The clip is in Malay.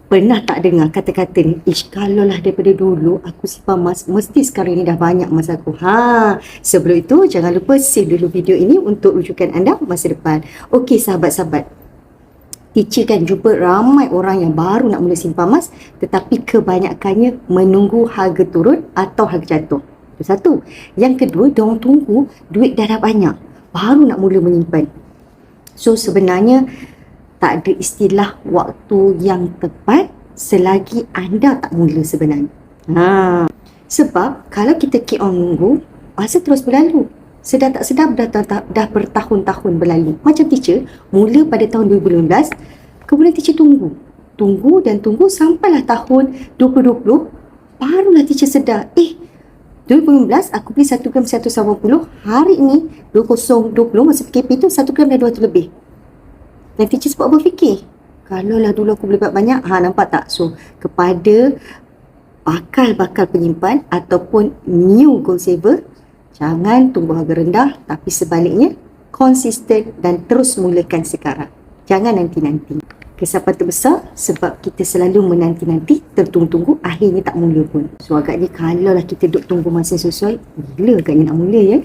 Pernah tak dengar kata-kata ni, ish, kalau lah daripada dulu aku simpan emas, mesti sekarang ni dah banyak emas aku. Sebelum itu jangan lupa save dulu video ini untuk rujukan anda masa depan. Okey sahabat-sahabat, teacher kan jumpa ramai orang yang baru nak mula simpan emas, tetapi kebanyakannya menunggu harga turun atau harga jatuh. Itu satu. Yang kedua, diorang tunggu duit dah banyak, baru nak mula menyimpan. So sebenarnya tak ada istilah waktu yang tepat selagi anda tak mula sebenarnya. Sebab kalau kita keep on nunggu, masa terus berlalu. Sedar tak sedar dah bertahun-tahun berlalu. Macam teacher, mula pada tahun 2015, kemudian teacher tunggu dan tunggu sampailah tahun 2020, barulah teacher sedar, 2015 aku beli 1 gram 180, hari ini 2020 masa PKP tu 1 gram dah 200 lebih. Dan teacher sebab berfikir, kalau lah dulu aku boleh buat banyak, nampak tak? So, kepada bakal penyimpan ataupun new goal saver, jangan tunggu harga rendah, tapi sebaliknya, konsisten dan terus mulakan sekarang. Jangan nanti-nanti. Kesalahan terbesar sebab kita selalu menanti-nanti, tertunggu-tunggu, akhirnya tak mula pun. So, agaknya kalau lah kita duduk tunggu masa sesuai, bila agaknya nak mula ya?